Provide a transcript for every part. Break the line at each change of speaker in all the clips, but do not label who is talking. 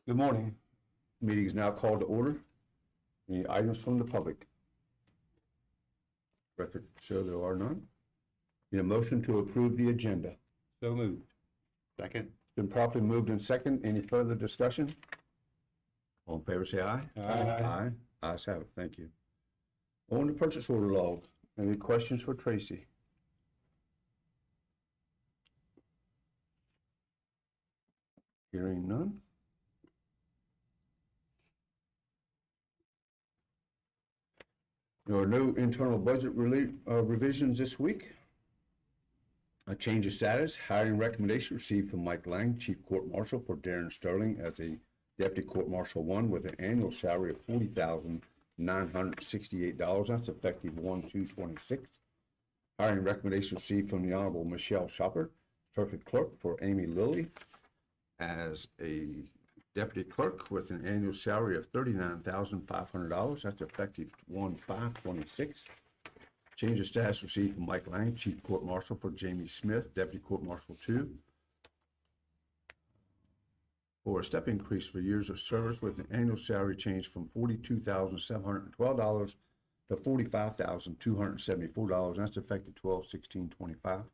Good morning. Meeting is now called to order. Any items from the public? Record show there are none. Need a motion to approve the agenda.
So moved.
Second. Been properly moved in second. Any further discussion? All in favor say aye.
Aye.
Aye. Ayes have it. Thank you. On the purchase order log. Any questions for Tracy? Hearing none. There are no internal budget revisions this week. A change of status, hiring recommendation received from Mike Lang, Chief Court Marshal, for Darren Sterling as a Deputy Court Marshal 1 with an annual salary of $40,968. That's effective 1/2/26. Hiring recommendation received from the Honorable Michelle Shopper, Circuit Clerk, for Amy Lilly as a Deputy Clerk with an annual salary of $39,500. That's effective 1/5/26. Change of status received from Mike Lang, Chief Court Marshal, for Jamie Smith, Deputy Court Marshal 2, for a step increase for years of service with an annual salary change from $42,712 to $45,274. That's effective 12/16/25.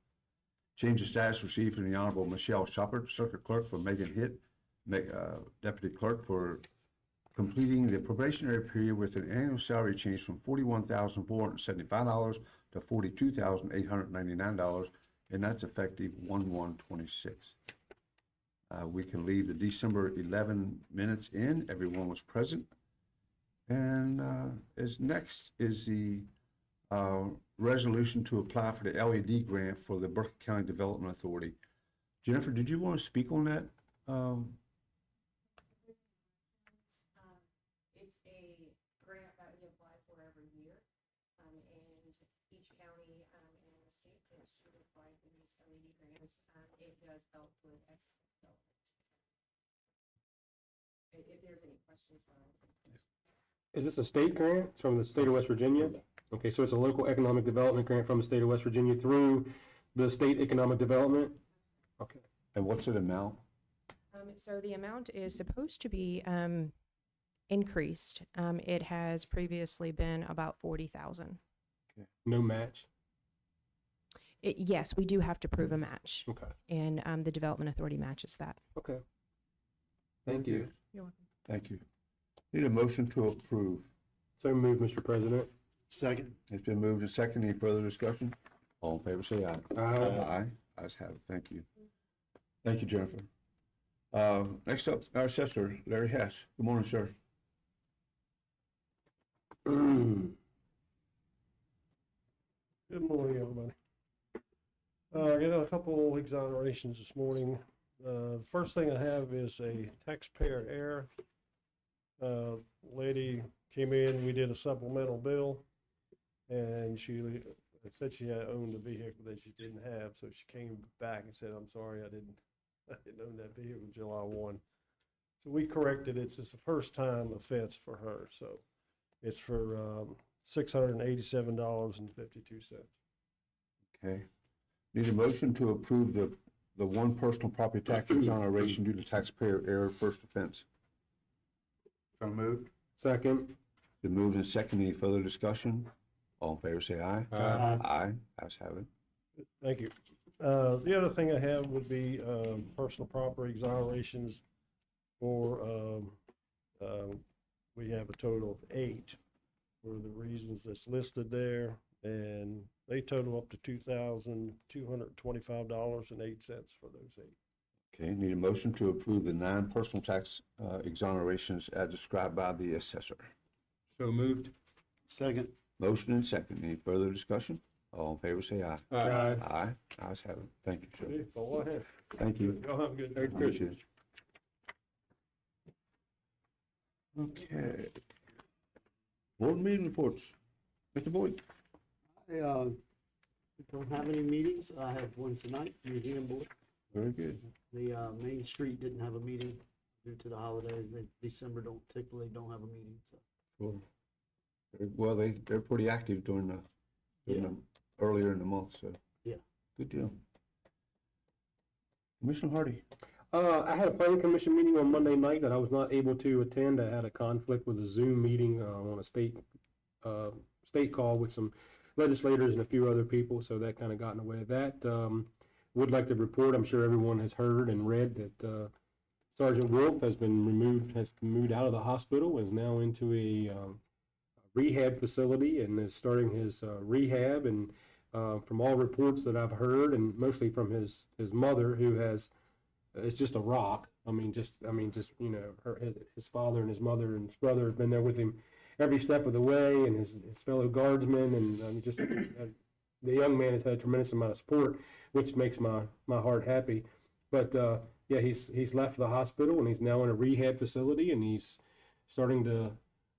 Change of status received from the Honorable Michelle Shopper, Circuit Clerk, for Megan Hitt, Deputy Clerk, for completing the probationary period with an annual salary change from $41,475 to $42,899, and that's effective 1/1/26. We can leave the December 11 minutes in. Everyone was present. And as next is the resolution to apply for the LED grant for the Berkeley County Development Authority. Jennifer, did you want to speak on that?
It's a grant that we apply for every year, and each county and the state gets to apply for these LED grants. It does help with economic development. If there's any questions on it.
Is this a state grant? It's from the state of West Virginia?
Yes.
Okay, so it's a local economic development grant from the state of West Virginia through the state economic development? Okay.
And what's the amount?
So the amount is supposed to be increased. It has previously been about 40,000.
Okay. No match?
Yes, we do have to prove a match,
Okay.
and the Development Authority matches that.
Okay. Thank you.
You're welcome.
Thank you. Need a motion to approve.
So moved, Mr. President.
Second.
It's been moved and second. Any further discussion? All in favor say aye.
Aye.
Ayes have it. Thank you. Thank you, Jennifer. Next up, our assessor, Larry Hess. Good morning, sir.
Good morning, everybody. I got a couple exonerations this morning. First thing I have is a taxpayer error. Lady came in, we did a supplemental bill, and she said she had owned a vehicle that she didn't have, so she came back and said, "I'm sorry, I didn't own that vehicle July 1." So we corrected it. It's the first time offense for her, so it's for $687.52.
Okay. Need a motion to approve the one personal property tax exoneration due to taxpayer error first offense. So moved.
Second.
Been moved and second. Any further discussion? All in favor say aye.
Aye.
Aye. Ayes have it.
Thank you. The other thing I have would be personal property exonerations for, we have a total of 8 for the reasons that's listed there, and they total up to $2,225.08 for those 8.
Okay. Need a motion to approve the 9 personal tax exonerations as described by the assessor.
So moved.
Second.
Motion and second. Any further discussion? All in favor say aye.
Aye.
Aye. Ayes have it. Thank you, sir.
That's all I have.
Thank you.
Y'all have a good
Merry
day.
Christmas.
Okay. Board meeting reports. Mr. Boyd.
I don't have any meetings. I have one tonight, museum board.
Very good.
The Main Street didn't have a meeting due to the holiday. December typically don't have a meeting, so.
Cool. Well, they're pretty active during the earlier in the month, so.
Yeah.
Good deal. Commissioner Hardy.
I had a planning commission meeting on Monday night that I was not able to attend. I had a conflict with a Zoom meeting, on a state call with some legislators and a few other people, so that kind of got in the way of that. Would like to report, I'm sure everyone has heard and read that, Sergeant Wolf has been moved out of the hospital, is now into a, rehab facility and is starting his, rehab. And, from all reports that I've heard, and mostly from his mother, who has, it's just a rock. Just, his father and his mother and his brother have been there with him every step of the way, and his fellow guardsmen, and the young man has had a tremendous amount of support, which makes my heart happy. But yeah, he's left the hospital, and he's now in a rehab facility, and he's starting to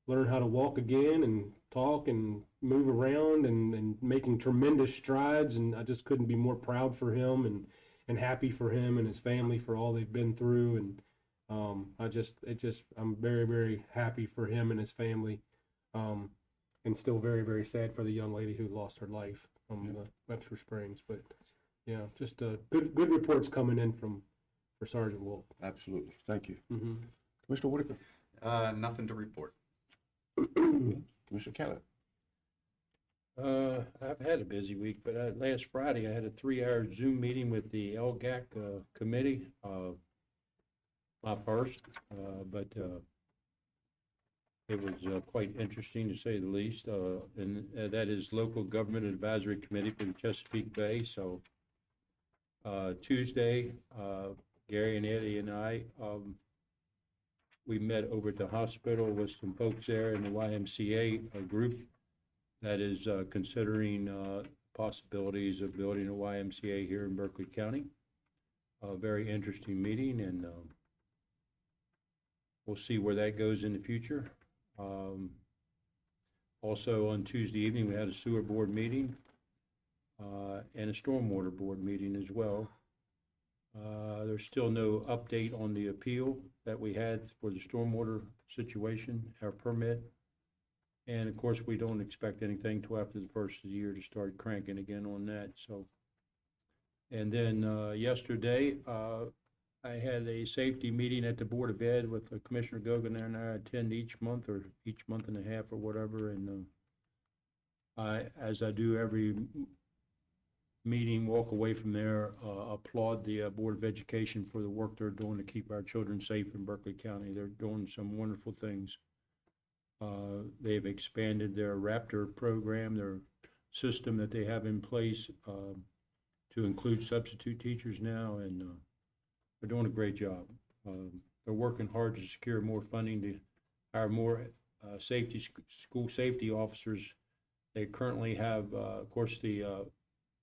learn how to walk again and talk and move around, and making tremendous strides. And I just couldn't be more proud for him, and happy for him and his family for all they've been through. And I'm very, very happy for him and his family. And still very, very sad for the young lady who lost her life from the Webster Springs. But yeah, just good reports coming in for Sergeant Wolf.
Absolutely. Thank you.
Mm-hmm.
Commissioner Whitaker.
Nothing to report.
Commissioner Kelly.
I've had a busy week, but last Friday I had a 3-hour Zoom meeting with the LGAC committee. My first, but it was quite interesting to say the least. And that is Local Government Advisory Committee for the Chesapeake Bay. So Tuesday, Gary and Eddie and I, we met over at the hospital with some folks there in the YMCA group that is considering possibilities of building a YMCA here in Berkeley County. A very interesting meeting, and we'll see where that goes in the future. Also on Tuesday evening, we had a sewer board meeting and a stormwater board meeting as well. There's still no update on the appeal that we had for the stormwater situation, our permit. And of course, we don't expect anything till after the first of the year to start cranking again on that. So, and then yesterday, I had a safety meeting at the Board of Ed with Commissioner Gogan there, and I attend each month or each month and a half or whatever. And as I do every meeting, walk away from there, applaud the Board of Education for the work they're doing to keep our children safe in Berkeley County. They're doing some wonderful things. They've expanded their Raptor program, their system that they have in place to include substitute teachers now, and they're doing a great job. They're working hard to secure more funding to hire more school safety officers. They currently have, of course, the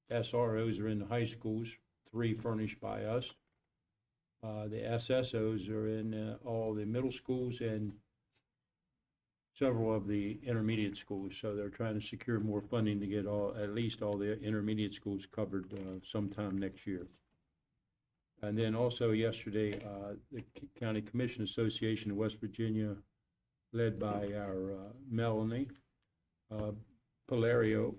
SROs are in the high schools, 3 furnished by us. The SSOs are in all the middle schools and several of the intermediate schools. So they're trying to secure more funding to get at least all the intermediate schools covered sometime next year. And then also yesterday, the County Commission Association of West Virginia, led by our Melanie Palario,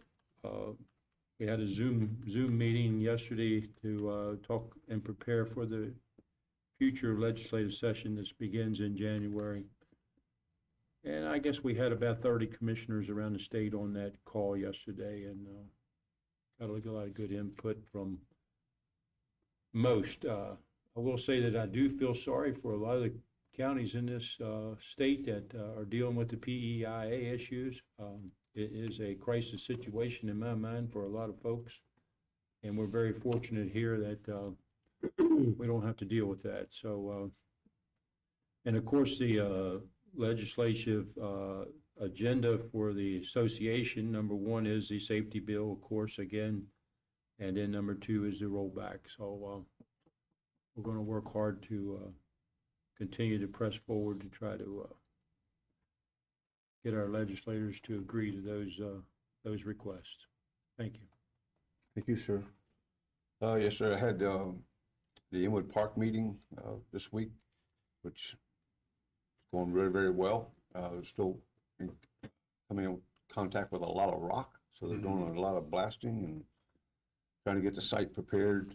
we had a Zoom meeting yesterday to talk and prepare for the future legislative session that begins in January. And I guess we had about 30 commissioners around the state on that call yesterday, and got a lot of good input from most. I will say that I do feel sorry for a lot of the counties in this state that are dealing with the PEIA issues. It is a crisis situation in my mind for a lot of folks, and we're very fortunate here that we don't have to deal with that. So, and of course, the legislative agenda for the association, number 1 is the safety bill, of course, again, and then number 2 is the rollback. So we're going to work hard to continue to press forward to try to get our legislators to agree to those requests. Thank you.
Thank you, sir. Yes, sir. I had the Inwood Park meeting this week, which is going very, very well. Still coming in contact with a lot of rock, so they're doing a lot of blasting and trying to get the site prepared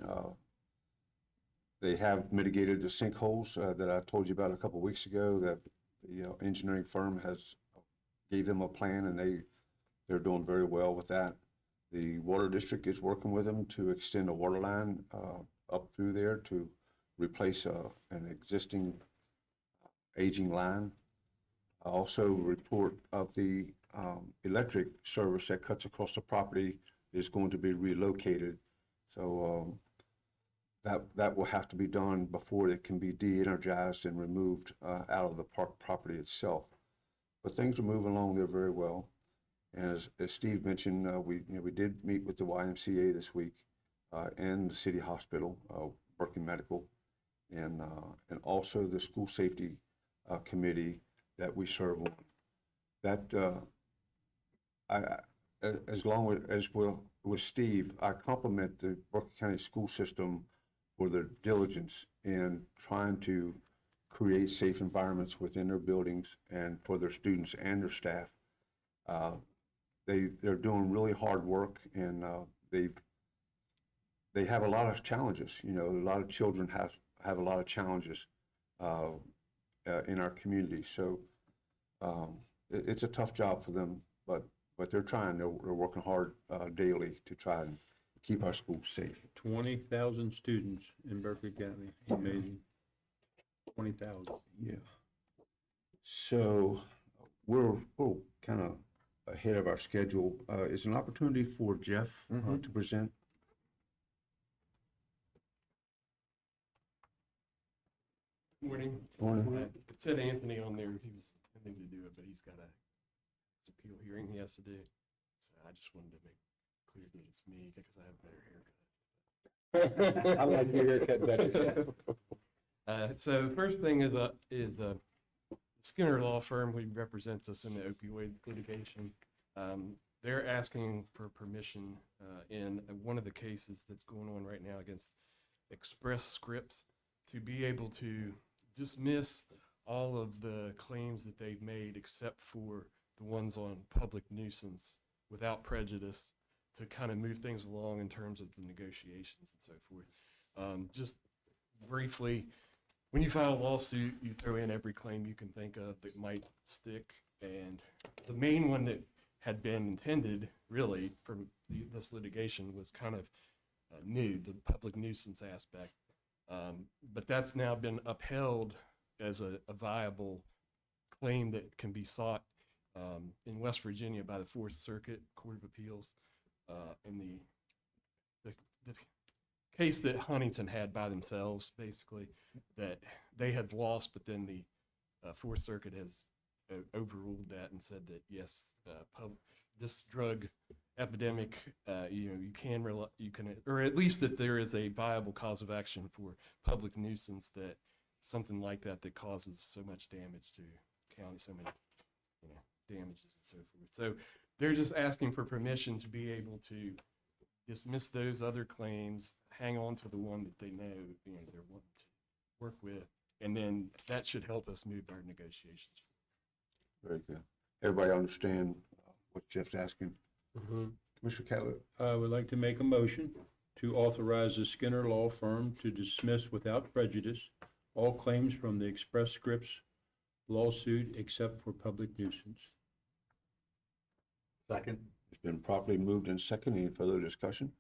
They have mitigated the sinkholes that I told you about a couple weeks ago, that the engineering firm has gave them a plan, and they're doing very well with that. The water district is working with them to extend a water line up through there to replace an existing aging line. Also, report of the electric service that cuts across the property is going to be relocated. So that will have to be done before it can be de-energized and removed out of the park property itself. But things are moving along there very well. And as Steve mentioned, we did meet with the YMCA this week and the city hospital, Berkeley Medical, and also the school safety committee that we serve on. That as long as well with Steve, I compliment the Berkeley County school system for their diligence in trying to create safe environments within their buildings and for their students and their staff. They're doing really hard work, and they have a lot of challenges. You know, a lot of children have a lot of challenges in our community. So it's a tough job for them, but they're trying. They're working hard daily to try and keep our schools safe.
20,000 students in Berkeley County, amazing. 20,000.
Yeah. So we're kind of ahead of our schedule. Is an opportunity for Jeff to present.
Morning.
Morning.
It said Anthony on there, he was intending to do it, but he's got his appeal hearing he has to do. So I just wanted to make clear that it's me because I have a better haircut.
I like your haircut better.
So first thing is Skinner Law Firm, who represents us in the opioid litigation. They're asking for permission in one of the cases that's going on right now against Express Scripts to be able to dismiss all of the claims that they've made except for the ones on public nuisance without prejudice, to kind of move things along in terms of the negotiations and so forth. Just briefly, when you file a lawsuit, you throw in every claim you can think of that might stick. And the main one that had been intended really from this litigation was kind of new, the public nuisance aspect. But that's now been upheld as a viable claim that can be sought in West Virginia by the Fourth Circuit Court of Appeals. In the case that Huntington had by themselves, basically, that they had lost, but then the Fourth Circuit has overruled that and said that yes, this drug epidemic, you can, or at least that there is a viable cause of action for public nuisance, that something like that causes so much damage to county, so many damages and so forth. So they're just asking for permission to be able to dismiss those other claims, hang on to the one that they know they're wanting to work with, and then that should help us move our negotiations.
Very good. Everybody understand what Jeff's asking? Commissioner Catlett?
I would like to make a motion to authorize the Skinner Law Firm to dismiss without prejudice all claims from the Express Scripts lawsuit except for public nuisance.
Second.
It's been properly moved and seconded. Any further discussion?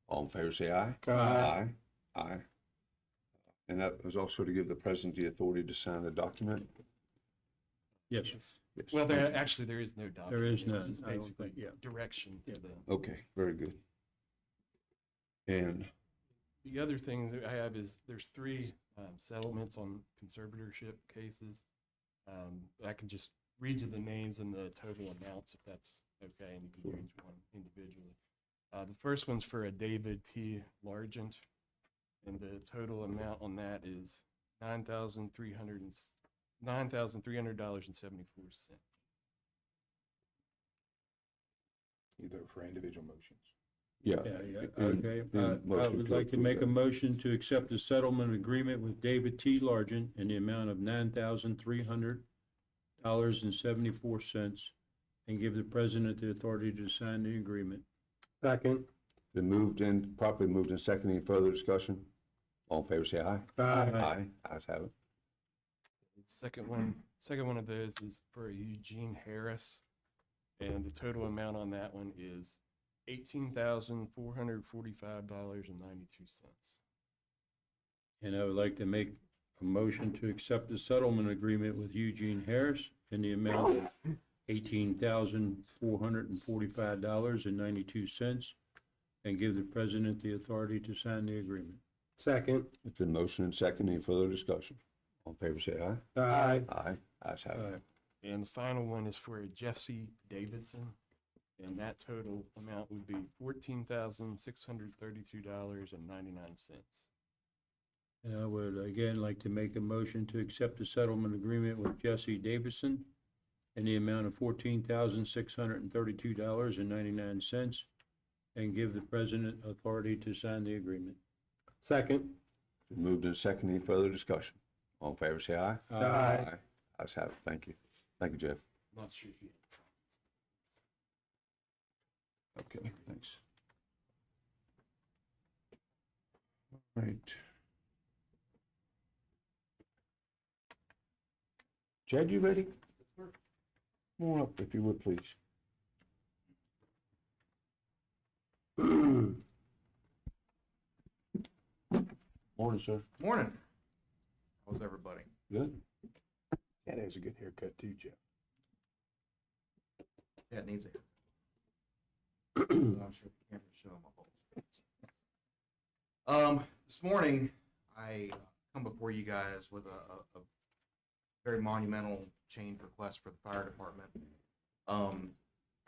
All in favor, say aye.
Aye.
Aye. And that was also to give the president the authority to sign the document?
Yes.
Yes.
Well, there is no document.
There is none.
It's
I don't
basically
think, yeah.
direction to them.
Okay, very good. And
The other thing that I have is there's 3 settlements on conservatorship cases. I can just read you the names and the total amounts if that's okay, and you can do each one individually. The first one's for a David T. Largent, and the total amount on that is $9,300.74.
Either for individual motions.
yeah.
Okay. I would like to make a motion to accept the settlement agreement with David T. Largent in the amount of $9,300.74 and give the president the authority to sign the agreement.
Second.
Been moved and properly moved and seconded. Any further discussion? All in favor, say aye.
Aye.
Ayes have it.
Second one of those is for Eugene Harris, and the total amount on that one is $18,445.92.
And I would like to make a motion to accept the settlement agreement with Eugene Harris in the amount of $18,445.92 and give the president the authority to sign the agreement.
Second.
It's been motion and second. Any further discussion? All in favor, say aye.
Aye.
Aye. Ayes have it.
And the final one is for Jesse Davidson, and that total amount would be $14,632.99.
And I would again like to make a motion to accept the settlement agreement with Jesse Davison in the amount of $14,632.99 and give the president authority to sign the agreement.
Second.
Been moved and second. Any further discussion? All in favor, say aye.
Aye.
Ayes have it. Thank you. Thank you, Jeff.
Not sure if you.
Okay, thanks. All right. Jed, you ready? Come on up if you would, please. Morning, sir.
Morning. How's everybody?
Good.
That has a good haircut too, Jeff.
Yeah, it needs it. I'm sure the camera's showing my balls. This morning, I come before you guys with a very monumental change request for the fire department.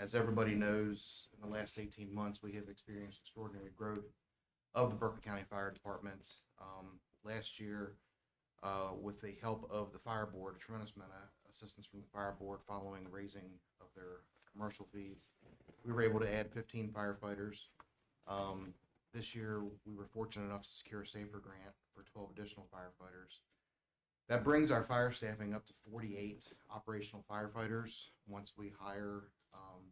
As everybody knows, in the last 18 months, we have experienced extraordinary growth of the Berkeley County Fire Department. Last year, with the help of the fire board, a tremendous amount of assistance from the fire board following raising of their commercial fees, we were able to add 15 firefighters. This year, we were fortunate enough to secure a SAFER grant for 12 additional firefighters. That brings our fire staffing up to 48 operational firefighters once we hire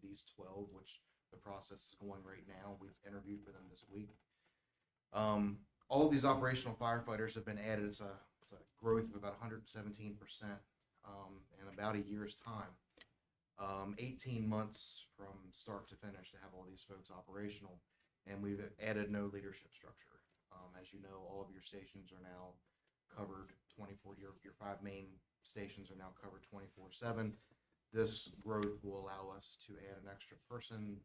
these 12, which the process is going right now. We've interviewed for them this week. All of these operational firefighters have been added. It's a growth of about 117% in about a year's time. 18 months from start to finish to have all these folks operational, and we've added no leadership structure. As you know, all of your stations are now covered 24, your 5 main stations are now covered 24/7. This growth will allow us to add an extra person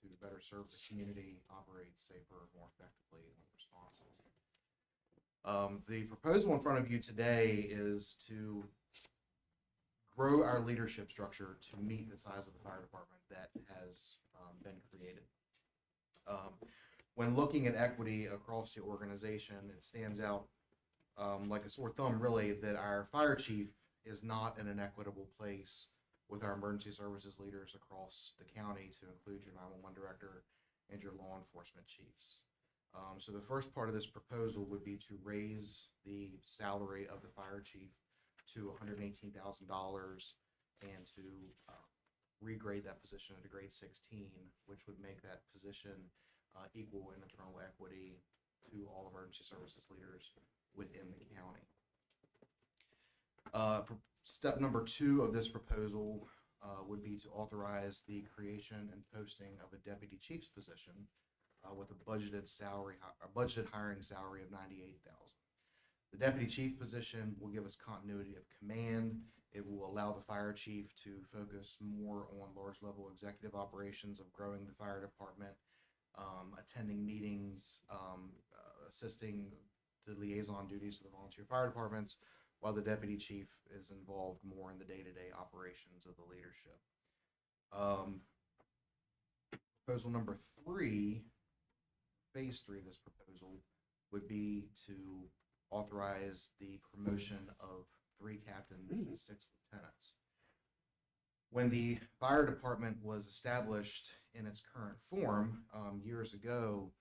to better serve the community, operate safer, more effectively on responses. The proposal in front of you today is to grow our leadership structure to meet the size of the fire department that has been created. When looking at equity across the organization, it stands out like a sore thumb, really, that our fire chief is not in an equitable place with our emergency services leaders across the county, to include your 911 director and your law enforcement chiefs. So the first part of this proposal would be to raise the salary of the fire chief to $118,000 and to regrade that position at a grade 16, which would make that position equal in internal equity to all emergency services leaders within the county. Step number 2 of this proposal would be to authorize the creation and posting of a deputy chief's position with a budgeted hiring salary of $98,000. The deputy chief position will give us continuity of command. It will allow the fire chief to focus more on large level executive operations of growing the fire department, attending meetings, assisting the liaison duties to the volunteer fire departments, while the deputy chief is involved more in the day-to-day operations of the leadership. Proposal number 3, phase 3 of this proposal, would be to authorize the promotion of 3 captains and 6 lieutenants. When the fire department was established in its current form years ago,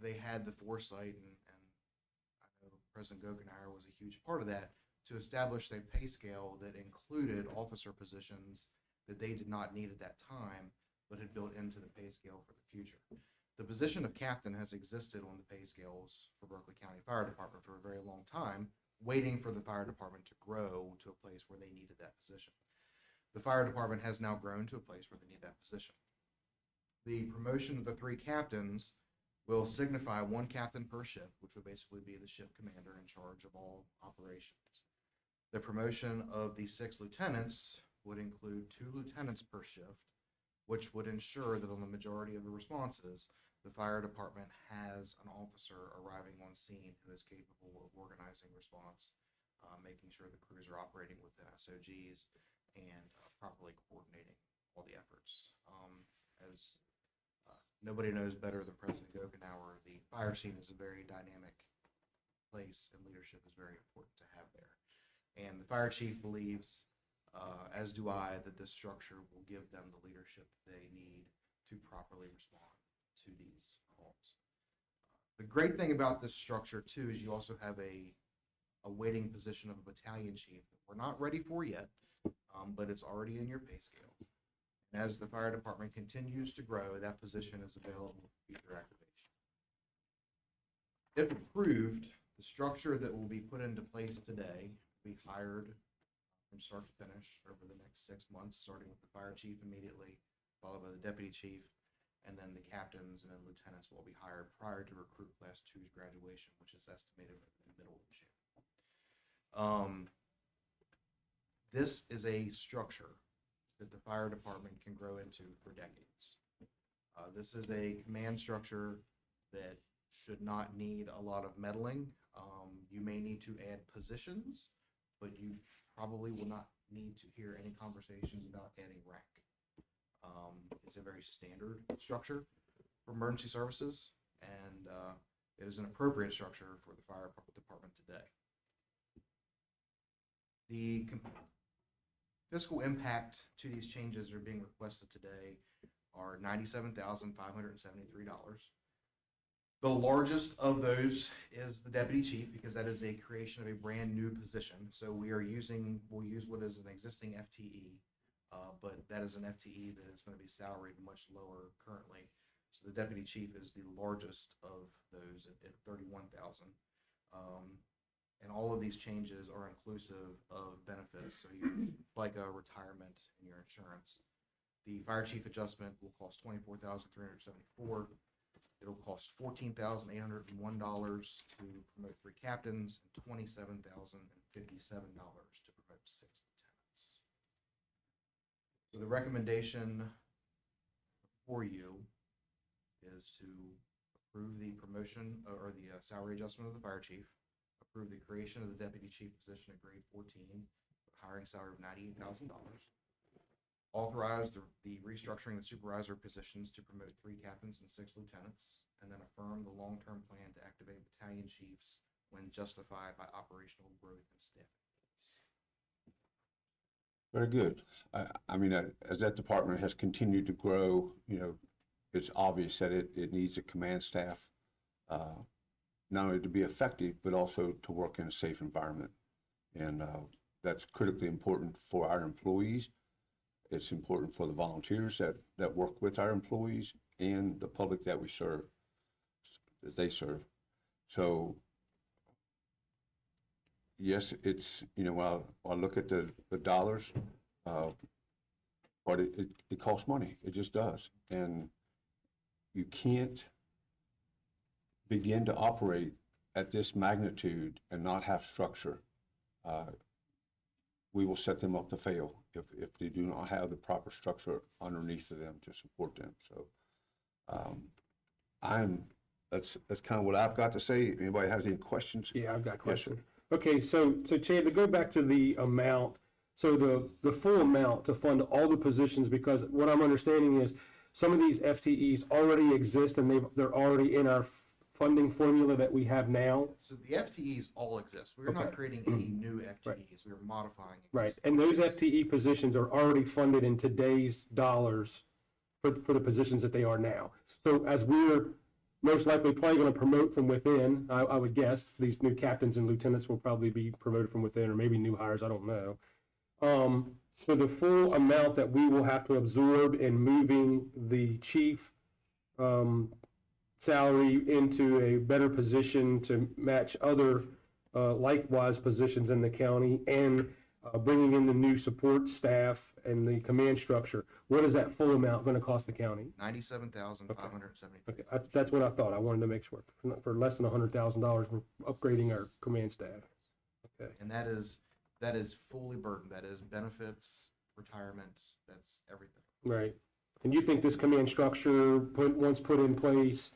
they had the foresight, and I know President Gokenheier was a huge part of that, to establish a pay scale that included officer positions that they did not need at that time, but had built into the pay scale for the future. The position of captain has existed on the pay scales for Berkeley County Fire Department for a very long time, waiting for the fire department to grow to a place where they needed that position. The fire department has now grown to a place where they need that position. The promotion of the 3 captains will signify 1 captain per shift, which would basically be the shift commander in charge of all operations. The promotion of the 6 lieutenants would include 2 lieutenants per shift, which would ensure that on the majority of the responses, the fire department has an officer arriving on scene who is capable of organizing response, making sure the crews are operating within SOGs, and properly coordinating all the efforts. As nobody knows better than President Gokenauer, the fire scene is a very dynamic place, and leadership is very important to have there. And the fire chief believes, as do I, that this structure will give them the leadership they need to properly respond to these calls. The great thing about this structure too is you also have a waiting position of a battalion chief that we're not ready for yet, but it's already in your pay scale. And as the fire department continues to grow, that position is available for future activation. If approved, the structure that will be put into place today will be hired from start to finish over the next 6 months, starting with the fire chief immediately, followed by the deputy chief, and then the captains and then lieutenants will be hired prior to recruit class 2's graduation, which is estimated in the middle of June. This is a structure that the fire department can grow into for decades. This is a command structure that should not need a lot of meddling. You may need to add positions, but you probably will not need to hear any conversations about adding rank. It's a very standard structure for emergency services, and it is an appropriate structure for the fire department today. The fiscal impact to these changes that are being requested today are $97,573. The largest of those is the deputy chief, because that is a creation of a brand new position. So we'll use what is an existing FTE, but that is an FTE that is going to be salaried much lower currently. So the deputy chief is the largest of those at $31,000. And all of these changes are inclusive of benefits. So you like a retirement and your insurance. The fire chief adjustment will cost $24,374. It'll cost $14,801 to promote 3 captains and $27,057 to promote 6 lieutenants. So the recommendation for you is to approve the promotion or the salary adjustment of the fire chief, approve the creation of the deputy chief position at grade 14, hiring salary of $98,000. Authorize the restructuring the supervisor positions to promote 3 captains and 6 lieutenants, and then affirm the long-term plan to activate battalion chiefs when justified by operational growth and staffing.
Very good. I mean, as that department has continued to grow, it's obvious that it needs a command staff, not only to be effective, but also to work in a safe environment. And that's critically important for our employees. It's important for the volunteers that work with our employees and the public that they serve. So yes, it's, while I look at the dollars, but it costs money. It just does. And you can't begin to operate at this magnitude and not have structure. We will set them up to fail if they do not have the proper structure underneath of them to support them. So that's kind of what I've got to say. Anybody has any questions?
Yeah, I've got a
Yes,
question.
sir.
Okay, so Chad, to go back to the amount, so the full amount to fund all the positions, because what I'm understanding is some of these FTEs already exist and they're already in our funding formula that we have now.
So the FTEs all exist. We're not creating any new FTEs. We're modifying existing.
Right, and those FTE positions are already funded in today's dollars for the positions that they are now. So as we're most likely probably going to promote from within, I would guess, these new captains and lieutenants will probably be promoted from within, or maybe new hires, I don't know. So the full amount that we will have to absorb in moving the chief salary into a better position to match other likewise positions in the county, and bringing in the new support staff and the command structure, what is that full amount going to cost the county?
$97,573.
Okay, that's what I thought. I wanted to make sure. For less than $100,000, we're upgrading our command staff. Okay.
And that is fully burdened. That is benefits, retirement, that's everything.
Right. And you think this command structure, once put in place,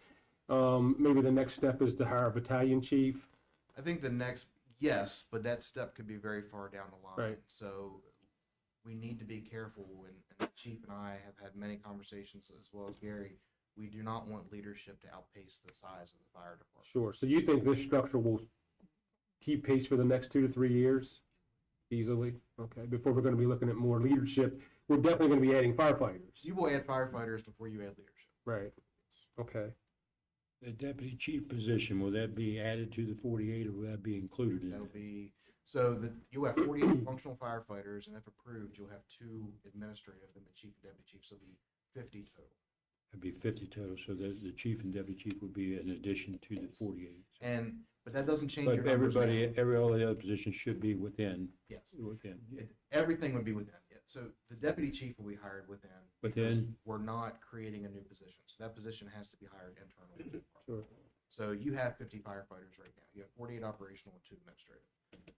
maybe the next step is to hire a battalion chief?
I think the next, yes, but that step could be very far down the line.
Right.
So we need to be careful, and the chief and I have had many conversations, as well as Gary. We do not want leadership to outpace the size of the fire department.
Sure. So you think this structure will keep pace for the next 2 to 3 years? Easily? Okay. Before we're going to be looking at more leadership, we're definitely going to be adding firefighters.
You will add firefighters before you add leadership.
Right. Okay.
The deputy chief position, will that be added to the 48 or will that be included in
That'll
that?
be, so that you'll have 48 functional firefighters, and if approved, you'll have 2 administrative, and the chief and deputy chief, so it'll be 50 total.
It'd be 50 total, so the chief and deputy chief would be in addition to the 48.
But that doesn't change
But
your numbers.
everybody, all the other positions should be within,
Yes.
yeah.
Everything would be within it. So the deputy chief will be hired within. because
Within?
We're not creating a new position. So that position has to be hired internally.
Sure.
So you have 50 firefighters right now. You have 48 operational and 2 administrative.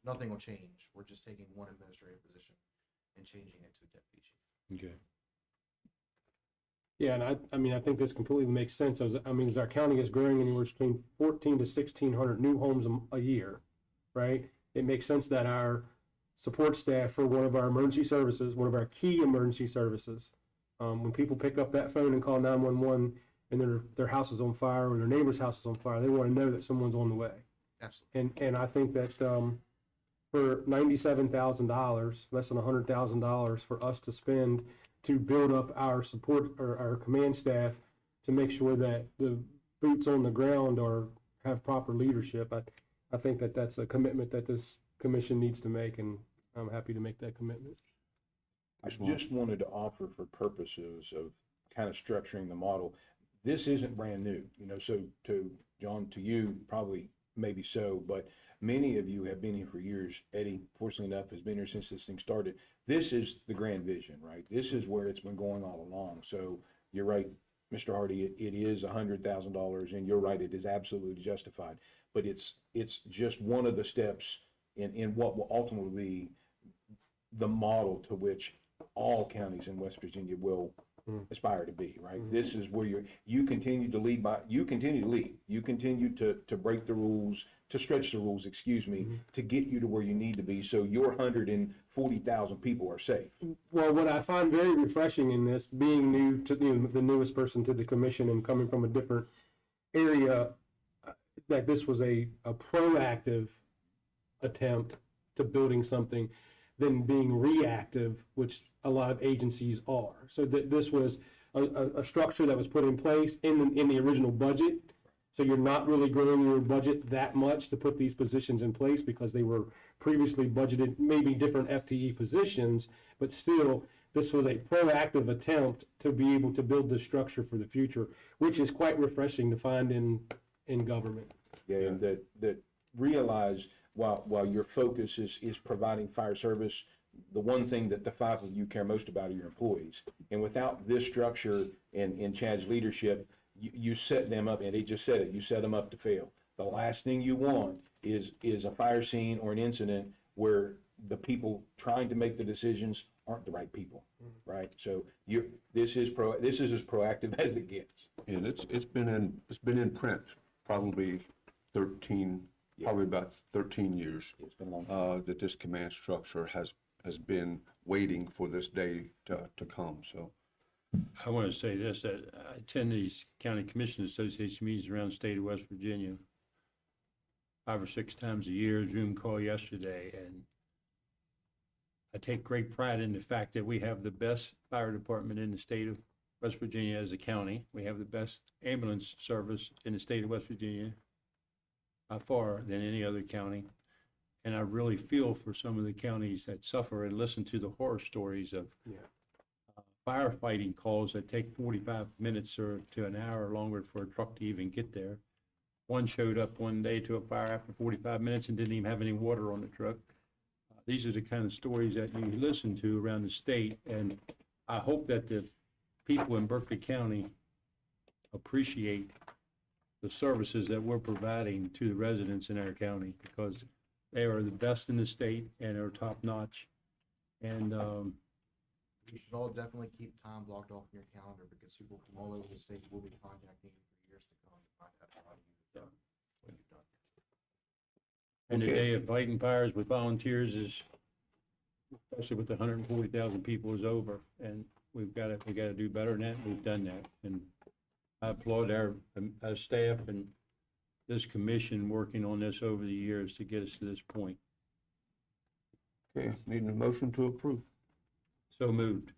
Nothing will change. We're just taking 1 administrative position and changing it to deputy chief.
Okay.
Yeah, and I mean, I think this completely makes sense. As our county is growing anywhere between 14 to 1,600 new homes a year, right? It makes sense that our support staff for one of our emergency services, one of our key emergency services, when people pick up that phone and call 911 and their house is on fire or their neighbor's house is on fire, they want to know that someone's on the way.
Absolutely.
And I think that for $97,000, less than $100,000 for us to spend to build up our support or our command staff to make sure that the boots on the ground have proper leadership. I think that that's a commitment that this commission needs to make, and I'm happy to make that commitment.
I just wanted to offer, for purposes of kind of structuring the model, this isn't brand new, so to John, to you, probably maybe so, but many of you have been here for years. Eddie, fortunately enough, has been here since this thing started. This is the grand vision, right? This is where it's been going all along. So you're right, Mr. Hardy, it is $100,000, and you're right, it is absolutely justified. But it's just one of the steps in what will ultimately be the model to which all counties in West Virginia will aspire to be, right? This is where you continue to lead, you continue to break the rules, to stretch the rules, to get you to where you need to be, so your 140,000 people are safe.
Well, what I find very refreshing in this, being new to the newest person to the commission and coming from a different area, that this was a proactive attempt to building something than being reactive, which a lot of agencies are. So that this was a structure that was put in place in the original budget. So you're not really growing your budget that much to put these positions in place because they were previously budgeted, maybe different FTE positions, but still, this was a proactive attempt to be able to build this structure for the future, which is quite refreshing to find in government.
Yeah, and that realize while your focus is providing fire service, the one thing that the 5 of you care most about are your employees. And without this structure and Chad's leadership, you set them up, and they just said it, you set them up to fail. The last thing you want is a fire scene or an incident where the people trying to make the decisions aren't the right people, right? So this is as proactive as it gets.
And it's been in print probably about 13 years.
It's been a long time.
That this command structure has been waiting for this day to come, so.
I want to say this, that I attend these county commission association meetings around the state of West Virginia 5 or 6 times a year, Zoom call yesterday, and I take great pride in the fact that we have the best fire department in the state of West Virginia as a county. We have the best ambulance service in the state of West Virginia by far than any other county. And I really feel for some of the counties that suffer and listen to the horror stories of firefighting calls that take 45 minutes or to an hour longer for a truck to even get there. One showed up one day to a fire after 45 minutes and didn't even have any water on the truck. These are the kind of stories that you listen to around the state, and I hope that the people in Berkeley County appreciate the services that we're providing to the residents in our county, because they are the best in the state and are top notch. And
You should all definitely keep time blocked off in your calendar, because people from all over the state will be contacting you for years to come to find out how you've done what you've done.
And the
Okay.
day of fighting fires with volunteers is, especially with the 140,000 people, is over. And we gotta do better than that, and we've done that. And I applaud our staff and this commission working on this over the years to get us to this point.
Okay, needing a motion to approve.
So moved.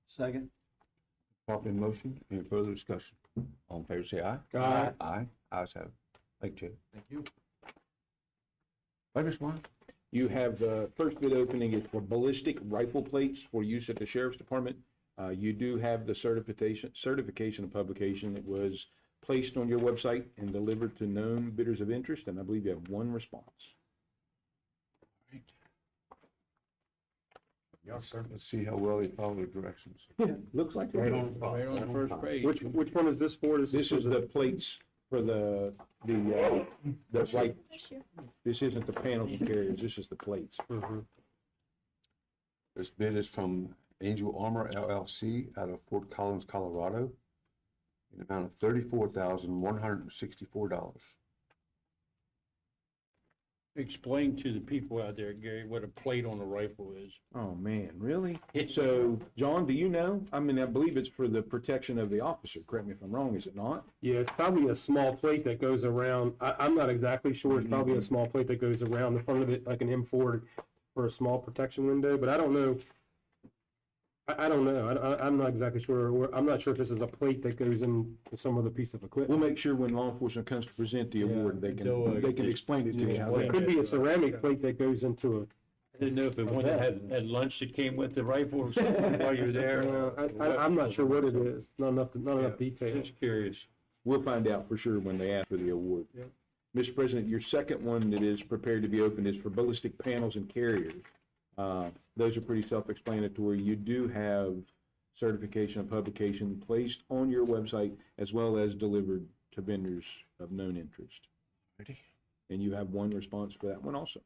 Second.
Properly motion. Any further discussion? All in favor, say aye.
Aye.
Aye. Ayes have it. Thank you.
Thank you.
Right, Mr. Wine?
You have the first bid opening is for ballistic rifle plates for use at the sheriff's department. You do have the certification of publication that was placed on your website and delivered to known bidders of interest, and I believe you have one response.
Y'all starting to see how well they follow the directions.
Looks like
Right
it.
on.
Right on the first page.
Which one is this for?
This is the plates for the right, this isn't the panels and carriers, this is the plates.
Mhm.
This bid is from Angel Armor LLC out of Fort Collins, Colorado, in the amount of $34,164.
Explain to the people out there, Gary, what a plate on a rifle is.
Oh, man, really? So, John, do you know? I mean, I believe it's for the protection of the officer, correct me if I'm wrong, is it not?
Yeah, it's probably a small plate that goes around, I'm not exactly sure, it's probably a small plate that goes around the front of it, like an M4 for a small protection window, but I don't know. I don't know, I'm not exactly sure, I'm not sure if this is a plate that goes in some other piece of
We'll
equipment.
make sure when law enforcement comes to present the award, they
until,
can explain it to you.
yeah,
how
well,
they-
It could be a ceramic plate that goes into
I didn't know if it one that had lunch that came with the rifle or something while you're there.
I'm not sure what it is, not enough
Yeah,
detail.
Just curious.
We'll find out for sure when they ask for the award.
Yeah.
Mr. President, your second one that is prepared to be opened is for ballistic panels and carriers. Those are pretty self-explanatory. You do have certification of publication placed on your website as well as delivered to vendors of known interest.
Ready?
And you have one response for that one also.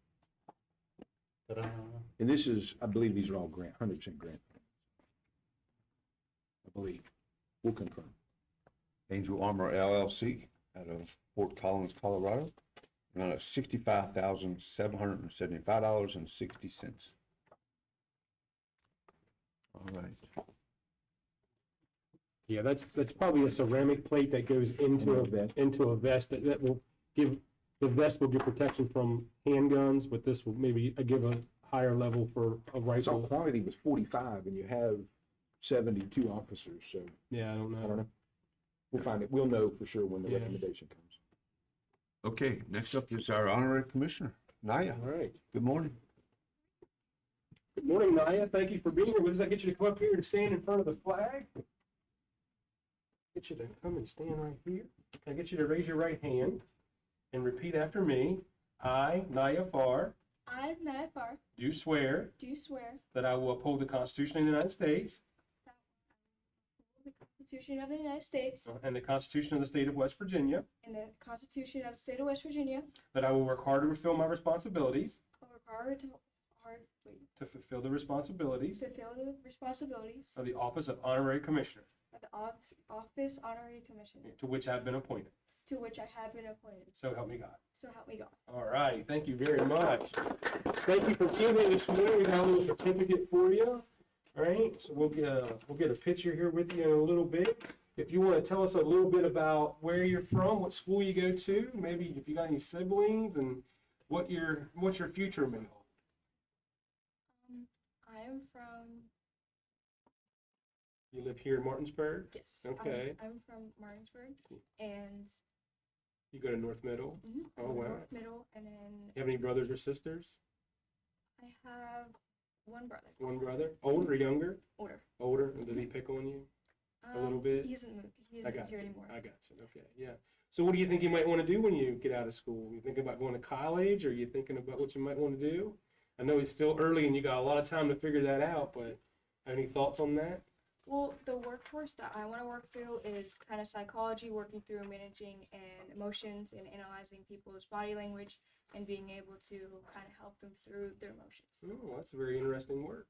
And this is, I believe these are all grant, 100% grant. I believe. We'll confirm.
Angel Armor LLC out of Fort Collins, Colorado, amount of $65,775.60. All right.
Yeah, that's probably a ceramic plate that goes into a vest that will give, the vest will give protection from handguns, but this will maybe give a higher level for a
I saw
rifle.
quantity was 45 and you have 72 officers, so
Yeah, I don't
I don't
know.
know. We'll find it. We'll know for sure when the
Yeah.
recommendation comes.
Okay, next up is our honorary commissioner, Naya.
All right.
Good morning.
Good morning, Naya. Thank you for being here with us. I get you to come up here and stand in front of the flag. Get you to come and stand right here. I get you to raise your right hand and repeat after me. I, Naya Farr,
I, Naya Farr,
do swear
do swear
that I will uphold the Constitution of the United States
that I will uphold the Constitution of the United States
and the Constitution of the State of West Virginia,
and the Constitution of the State of West Virginia.
that I will work hard to fulfill my responsibilities,
I will work hard
to fulfill the responsibilities
to fulfill the responsibilities
of the office of honorary commissioner,
of the office honorary commissioner,
to which I have been appointed.
to which I have been appointed.
So help me God.
So help me God.
All right, thank you very much. Thank you for being here this morning. We got a little certificate for you. All right, so we'll get a picture here with you in a little bit. If you want to tell us a little bit about where you're from, what school you go to, maybe if you got any siblings, and what's your future may hold.
I am from,
You live here in Martinsburg.
yes.
Okay.
I'm from Martinsburg, and
You go to North Middle. Oh, wow.
North Middle, and then
You have any brothers or sisters?
I have One brother.
One brother? Older or younger?
Older.
Older. And does he pick on you? A little bit?
He isn't moved. He
I
isn't
got
here
you.
anymore.
I got you. Okay, yeah. So what do you think you might want to do when you get out of school? You thinking about going to college, or you thinking about what you might want to do? I know it's still early and you got a lot of time to figure that out, but any thoughts on that?
Well, the workforce that I want to work through is kind of psychology, working through managing and emotions and analyzing people's body language and being able to kind of help them through their emotions.
Oh, that's very interesting work.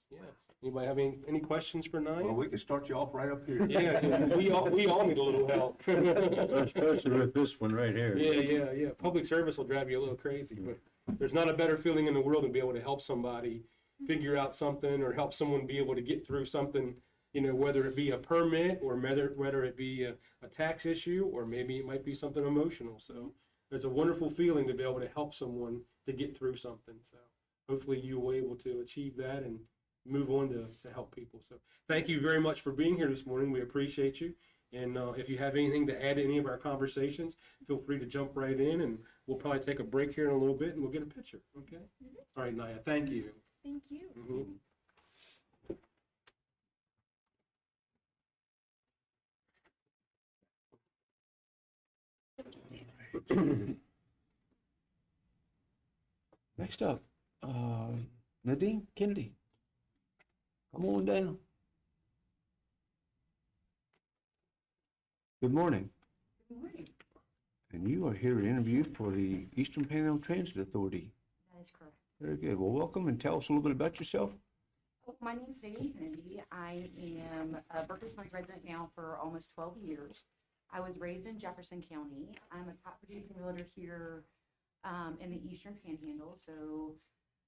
Yeah. Anybody have any questions for Nia?
Well, we can start you off right up here.
Yeah, we all need a little help.
Especially with this one right here.
Yeah. Public service will drive you a little crazy, but there's not a better feeling in the world than be able to help somebody figure out something or help someone be able to get through something, whether it be a permit or whether it be a tax issue or maybe it might be something emotional. So it's a wonderful feeling to be able to help someone to get through something. So hopefully you will able to achieve that and move on to help people. So thank you very much for being here this morning. We appreciate you. And if you have anything to add to any of our conversations, feel free to jump right in, and we'll probably take a break here in a little bit and we'll get a picture. Okay? All right, Nia, thank you.
Thank you.
Next up, Nadine Kennedy. Come on down. Good morning.
Good morning.
And you are here to interview for the Eastern Panhandle Transit Authority.
That is correct.
Very good. Well, welcome, and tell us a little bit about yourself.
My name is Nadine Kennedy. I am a Berkeley County resident now for almost 12 years. I was raised in Jefferson County. I'm a top producing realtor here in the Eastern Panhandle, so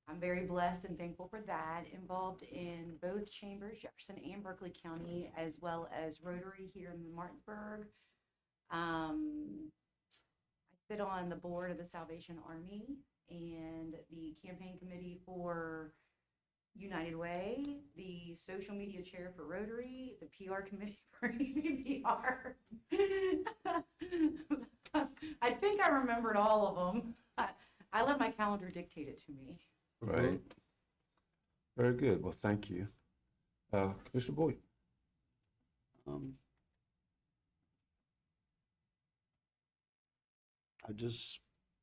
I'm very blessed and thankful for that. Involved in both chambers, Jefferson and Berkeley County, as well as Rotary here in Martinsburg. I sit on the board of the Salvation Army and the campaign committee for United Way, the social media chair for Rotary, the PR committee for EVPR. I think I remembered all of them. I let my calendar dictate it to me.
Right. Very good. Well, thank you. Mr. Boyd.
I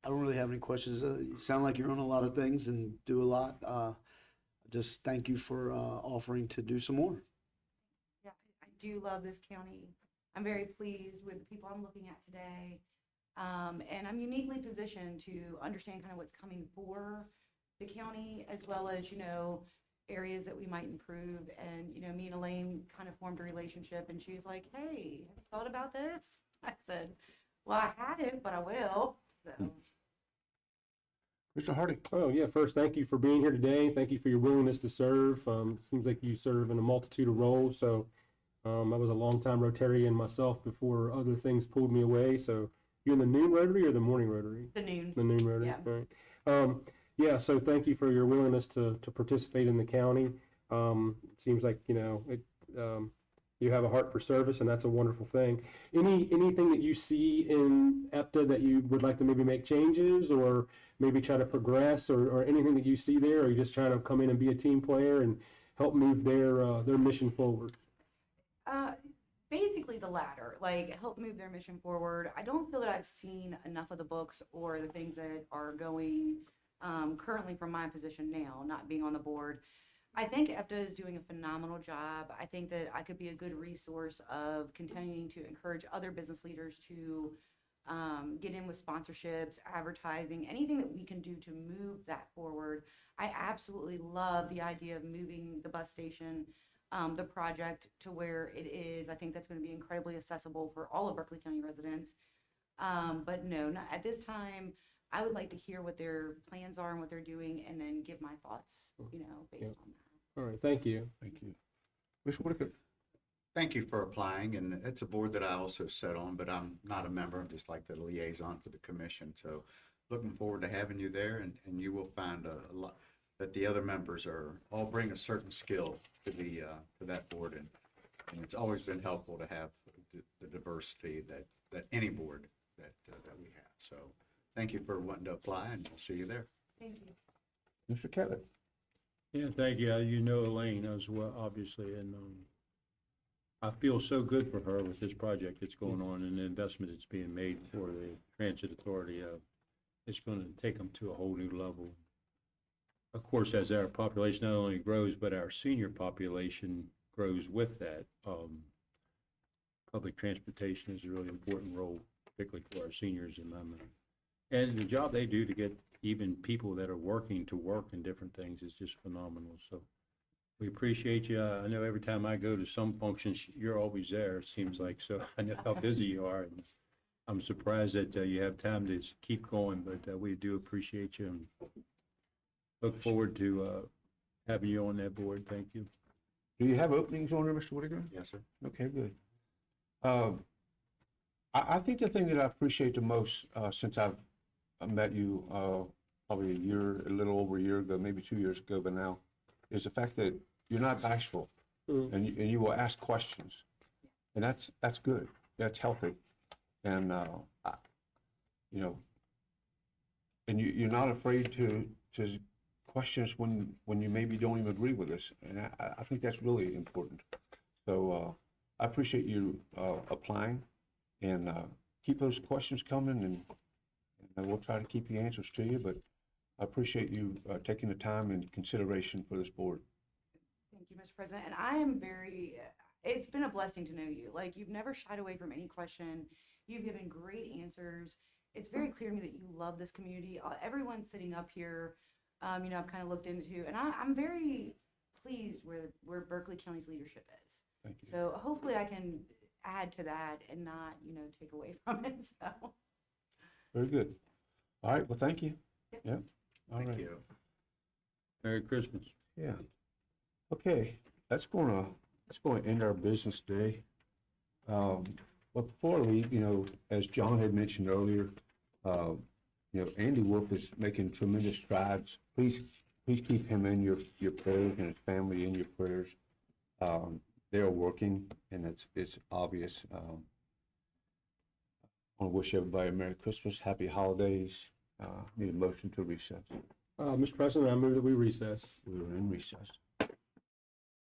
don't really have any questions. You sound like you're on a lot of things and do a lot. Just thank you for offering to do some more.
Yeah, I do love this county. I'm very pleased with the people I'm looking at today. And I'm uniquely positioned to understand kind of what's coming for the county, as well as, areas that we might improve. And, me and Elaine kind of formed a relationship, and she was like, hey, have you thought about this? I said, well, I hadn't, but I will. So.
Mr. Hardy.
Oh, yeah. First, thank you for being here today. Thank you for your willingness to serve. Seems like you serve in a multitude of roles. So I was a longtime Rotarian myself before other things pulled me away. So you're in the noon Rotary or the morning Rotary?
The noon.
The noon Rotary,
Yeah.
Right. Yeah, so thank you for your willingness to participate in the county. Seems like, you have a heart for service, and that's a wonderful thing. Anything that you see in EPTA that you would like to maybe make changes or maybe try to progress, or anything that you see there? Or are you just trying to come in and be a team player and help move their mission forward?
Basically the latter, like help move their mission forward. I don't feel that I've seen enough of the books or the things that are going currently from my position now, not being on the board. I think EPTA is doing a phenomenal job. I think that I could be a good resource of continuing to encourage other business leaders to get in with sponsorships, advertising, anything that we can do to move that forward. I absolutely love the idea of moving the bus station, the project to where it is. I think that's going to be incredibly accessible for all of Berkeley County residents. But no, not at this time. I would like to hear what their plans are and what they're doing, and then give my thoughts, based on that.
All right, thank you.
Thank you. Mr. Whitaker.
Thank you for applying, and it's a board that I also sit on, but I'm not a member. I'm just like the liaison for the commission. So looking forward to having you there, and you will find a lot that the other members are all bring a certain skill to the to that board, and it's always been helpful to have the diversity that any board that we have. So thank you for wanting to apply, and we'll see you there.
Thank you.
Mr. Keller.
Yeah, thank you. You know Elaine as well, obviously, and I feel so good for her with this project that's going on and the investment that's being made for the Transit Authority. It's going to take them to a whole new level. Of course, as our population not only grows, but our senior population grows with that. Public transportation is a really important role, particularly for our seniors in my mind. And the job they do to get even people that are working to work in different things is just phenomenal. So we appreciate you. I know every time I go to some functions, you're always there, it seems like. So I know how busy you are. And I'm surprised that you have time to keep going, but we do appreciate you and look forward to having you on that board. Thank you.
Do you have openings on there, Mr. Whitaker?
Yes, sir.
Okay, good. I think the thing that I appreciate the most, since I met you, probably a little over a year ago, maybe 2 years ago, but now, is the fact that you're not bashful and you will ask questions. And that's good. That's healthy. And, you know, and you're not afraid to questions when you maybe don't even agree with us. And I think that's really important. So, I appreciate you applying, and keep those questions coming, and we'll try to keep the answers to you, but I appreciate you taking the time and consideration for this board.
Thank you, Mr. President. And I am it's been a blessing to know you. Like, you've never shied away from any question. You've given great answers. It's very clear to me that you love this community. Everyone sitting up here, I've kind of looked into, and I'm very pleased where Berkeley County's leadership is.
Thank you.
So hopefully I can add to that and not, take away from it. So.
Very good. All right, well, thank you. Yep. All right.
Thank you.
Merry Christmas.
Yeah. Okay, that's gonna end our business day. But before we, as John had mentioned earlier, Andy Wolf is making tremendous strides. Please keep him in your prayers and his family in your prayers. They're working, and it's obvious. I want to wish everybody a Merry Christmas, Happy Holidays. Need a motion to recess.
Mr. President, I move that we recess.
We are in recess.